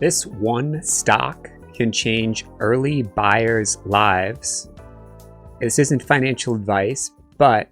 This one stock can change early buyers' lives. This isn't financial advice, but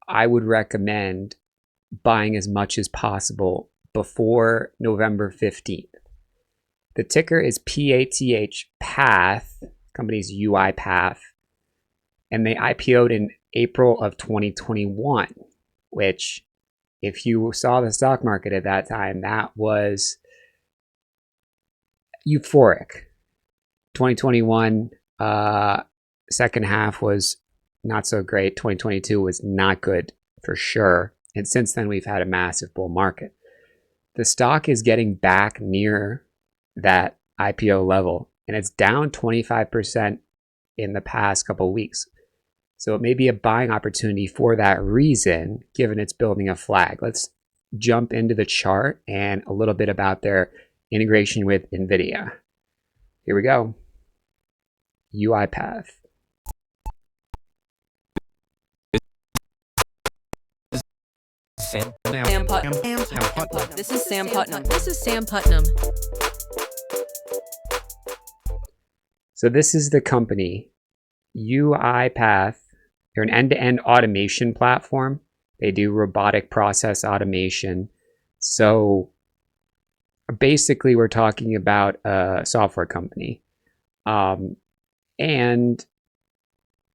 I would recommend buying as much as possible before November 15th. The ticker is PATH, Path, company's UiPath, and they IPO'd in April of 2021, which, if you saw the stock market at that time, that was euphoric. 2021 second half was not so great. 2022 was not good for sure. And since then, we've had a massive bull market. The stock is getting back near that IPO level, and it's down 25% in the past couple of weeks. So it may be a buying opportunity for that reason, given it's building a flag. Let's jump into the chart and a little bit about their integration with NVIDIA. Here we go. UiPath. Sam Putnam. This is Sam Putnam. This is Sam Putnam. So this is the company, UiPath. They're an end-to-end automation platform. They do robotic process automation. So basically, we're talking about a software company. And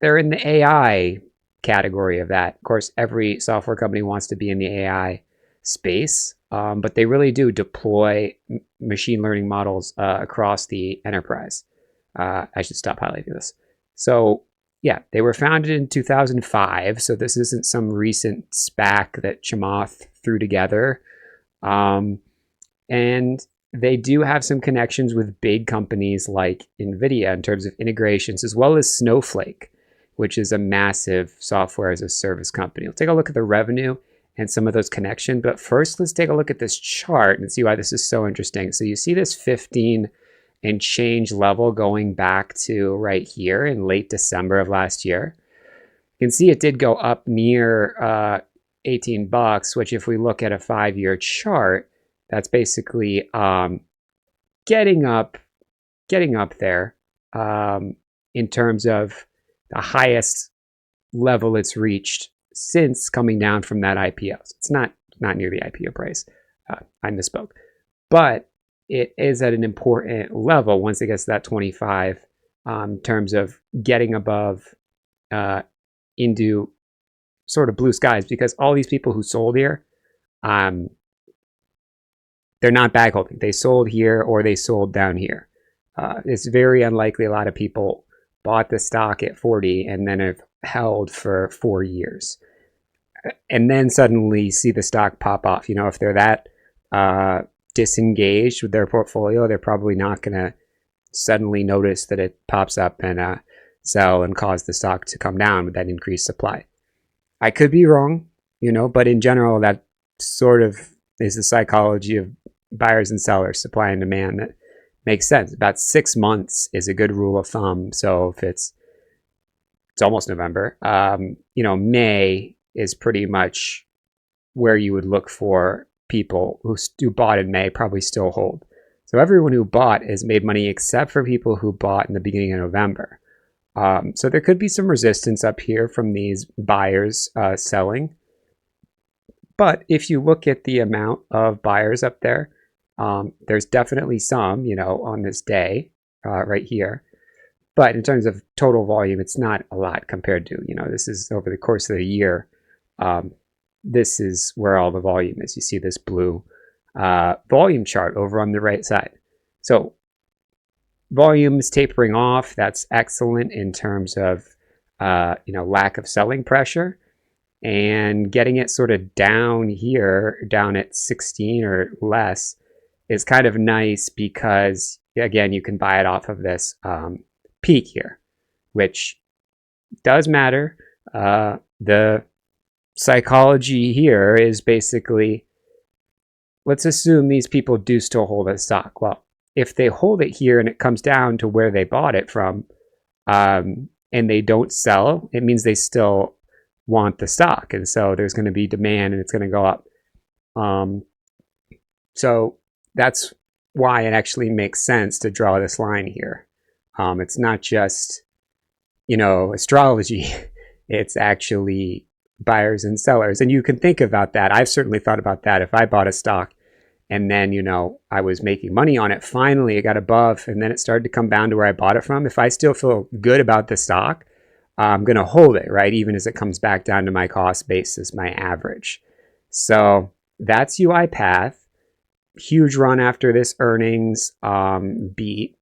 they're in the AI category of that. Of course, every software company wants to be in the AI space, but they really do deploy machine learning models across the enterprise. I should stop highlighting this. So yeah, they were founded in 2005. So this isn't some recent SPAC that Chamath threw together. And they do have some connections with big companies like NVIDIA in terms of integrations, as well as Snowflake, which is a massive software as a service company. We'll take a look at the revenue and some of those connections. But first, let's take a look at this chart and see why this is so interesting. So you see this 15 and change level going back to right here in late December of last year. You can see it did go up near 18 bucks, which if we look at a 5-year chart, that's basically getting up there in terms of the highest level it's reached since coming down from that IPO. So it's not near the IPO price. I misspoke. But it is at an important level once it gets to that 25 in terms of getting above into sort of blue skies, because all these people who sold here, they're not bag holding. They sold here or they sold down here. It's very unlikely a lot of people bought the stock at 40 and then have held for 4 years and then suddenly see the stock pop off. You know, if they're that disengaged with their portfolio, they're probably not going to suddenly notice that it pops up and sell and cause the stock to come down with that increased supply. I could be wrong, you know, but in general, that sort of is the psychology of buyers and sellers, supply and demand, that makes sense. About 6 months is a good rule of thumb. So if it's almost November, you know, May is pretty much where you would look for people who bought in May probably still hold. So everyone who bought has made money except for people who bought in the beginning of November. So there could be some resistance up here from these buyers selling. But if you look at the amount of buyers up there, there's definitely some, you know, on this day right here. But in terms of total volume, it's not a lot compared to, you know, this is over the course of the year. This is where all the volume is. You see this blue volume chart over on the right side. So volume is tapering off. That's excellent in terms of, you know, lack of selling pressure. And getting it sort of down here, down at 16 or less, is kind of nice because, again, you can buy it off of this peak here, which does matter. The psychology here is basically, let's assume these people do still hold a stock. Well, if they hold it here and it comes down to where they bought it from, and they don't sell, it means they still want the stock, and so there's going to be demand and it's going to go up. So that's why it actually makes sense to draw this line here. It's not just, astrology. It's actually buyers and sellers. And you can think about that. I've certainly thought about that. If I bought a stock and then, I was making money on it, finally it got above and then it started to come down to where I bought it from. If I still feel good about the stock, I'm going to hold it, right? Even as it comes back down to my cost basis, my average. So that's UiPath. Huge run after this earnings beat.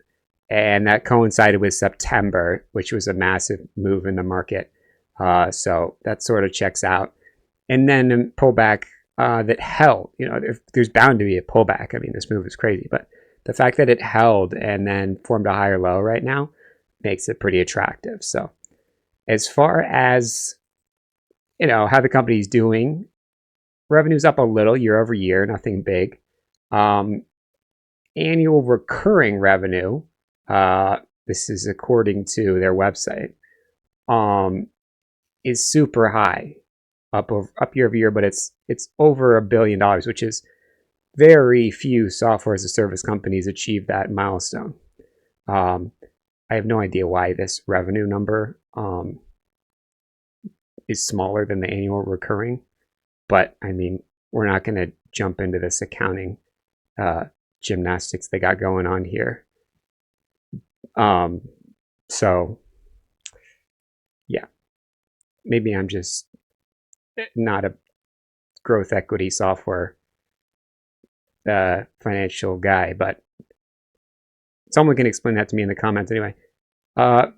And that coincided with September, which was a massive move in the market. So that sort of checks out. And then a pullback that held. There's bound to be a pullback. I mean, this move is crazy. But the fact that it held and then formed a higher low right now makes it pretty attractive. So as far as, how the company's doing, revenue's up a little year over year, nothing big. Annual recurring revenue, this is according to their website, is super high, up year over year, but it's over $1 billion, which is very few software as a service companies achieve that milestone. I have no idea why this revenue number is smaller than the annual recurring, but I mean, we're not going to jump into this accounting gymnastics they got going on here. So yeah, maybe I'm just not a growth equity software financial guy, but someone can explain that to me in the comments anyway.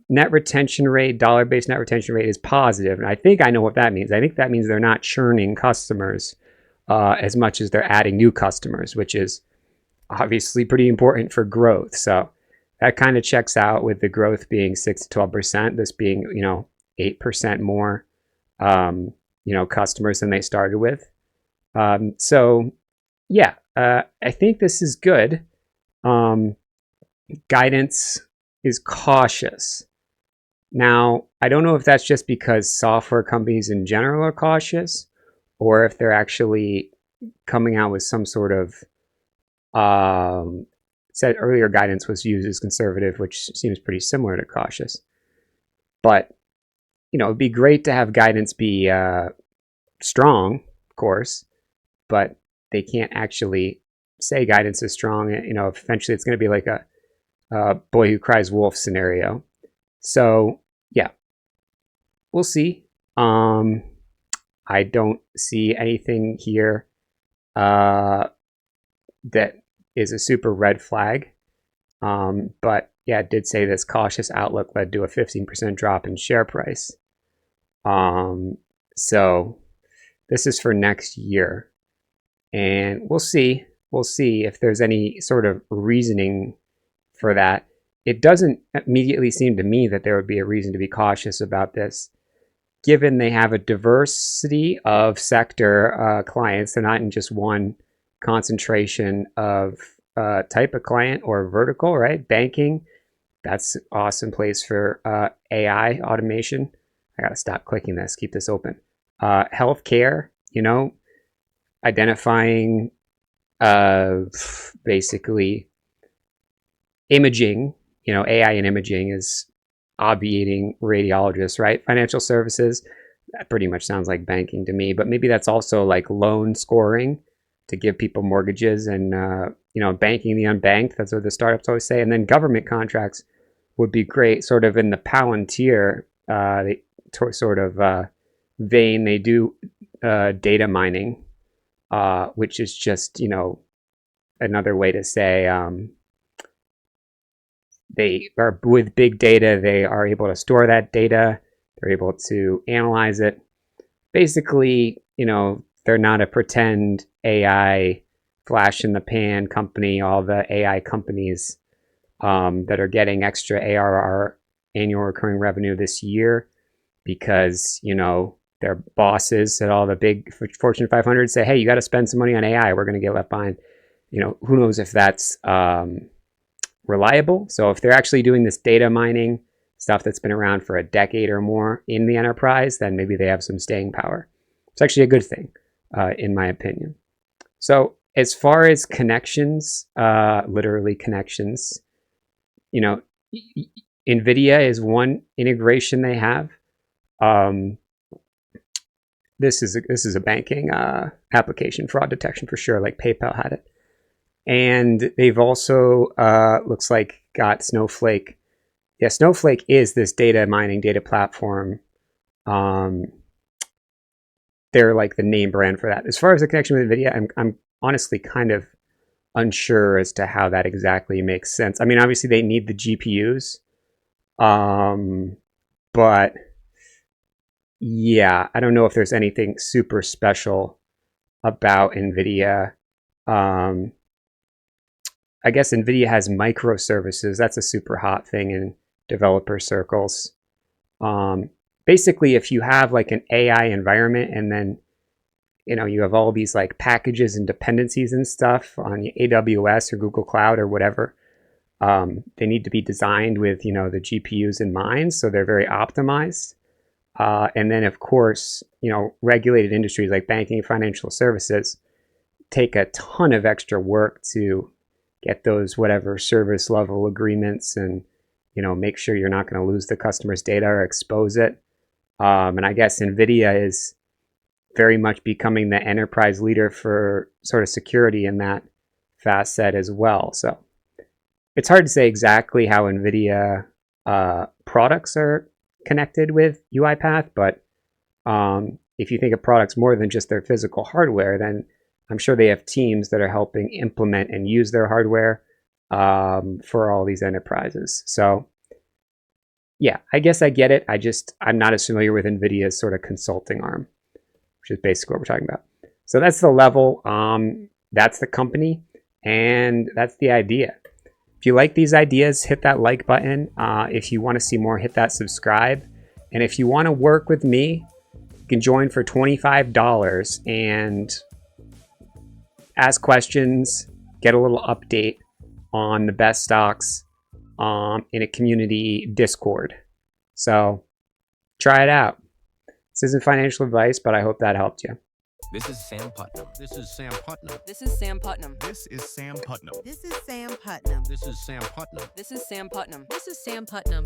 Net retention rate, dollar-based net retention rate is positive, and I think I know what that means. I think that means they're not churning customers as much as they're adding new customers, which is obviously pretty important for growth. So that kind of checks out with the growth being 6 to 12%, this being 8% more customers than they started with. So yeah, I think this is good. Guidance is cautious. Now, I don't know if that's just because software companies in general are cautious, or if they're actually coming out with some sort of said earlier guidance was used as conservative, which seems pretty similar to cautious. But it'd be great to have guidance be strong, of course, but they can't actually say guidance is strong. Eventually it's going to be like a boy who cries wolf scenario. So yeah, we'll see. I don't see anything here that is a super red flag. But yeah, it did say this cautious outlook led to a 15% drop in share price. So this is for next year. And we'll see. We'll see if there's any sort of reasoning for that. It doesn't immediately seem to me that there would be a reason to be cautious about this, given they have a diversity of sector clients. They're not in just one concentration of type of client or vertical, right? Banking, that's an awesome place for AI automation. I gotta stop clicking this, keep this open. Healthcare, identifying basically imaging, AI in imaging is obviating radiologists, right? Financial services, that pretty much sounds like banking to me, but maybe that's also like loan scoring to give people mortgages and, banking the unbanked. That's what the startups always say. And then government contracts would be great, sort of in the Palantir sort of vein. They do data mining, which is just, another way to say they are with big data. They are able to store that data. They're able to analyze it. Basically, they're not a pretend AI flash in the pan company. All the AI companies that are getting extra ARR, annual recurring revenue, this year because, their bosses at all the big Fortune 500 say, hey, you got to spend some money on AI. We're going to get left behind. Who knows if that's reliable. So if they're actually doing this data mining stuff that's been around for a decade or more in the enterprise, then maybe they have some staying power. It's actually a good thing, in my opinion. So as far as connections, literally connections, you know, NVIDIA is one integration they have. This is a banking application, fraud detection for sure, like PayPal had it. And they've also, looks like, got Snowflake. Yeah, Snowflake is this data mining data platform. They're like the name brand for that. As far as the connection with NVIDIA, I'm honestly kind of unsure as to how that exactly makes sense. I mean, obviously they need the GPUs, but yeah, I don't know if there's anything super special about NVIDIA. I guess NVIDIA has microservices. That's a super hot thing in developer circles. Basically, if you have like an AI environment and then you have all these like packages and dependencies and stuff on AWS or Google Cloud or whatever, they need to be designed with the GPUs in mind, so they're very optimized. And then of course, regulated industries like banking and financial services take a ton of extra work to get those whatever service level agreements and make sure you're not going to lose the customer's data or expose it. And I guess NVIDIA is very much becoming the enterprise leader for sort of security in that facet as well. So it's hard to say exactly how NVIDIA products are connected with UiPath, but if you think of products more than just their physical hardware, then I'm sure they have teams that are helping implement and use their hardware for all these enterprises. So yeah, I guess I get it. I'm not as familiar with NVIDIA's sort of consulting arm, which is basically what we're talking about. So that's the level, that's the company, and that's the idea. If you like these ideas, hit that like button. If you want to see more, hit that subscribe. And if you want to work with me, you can join for $25 and ask questions, get a little update on the best stocks in a community Discord. So try it out. This isn't financial advice, but I hope that helped you. This is Sam Putnam. This is Sam Putnam. This is Sam Putnam. This is Sam Putnam. This is Sam Putnam. This is Sam Putnam. This is Sam Putnam. This is Sam Putnam.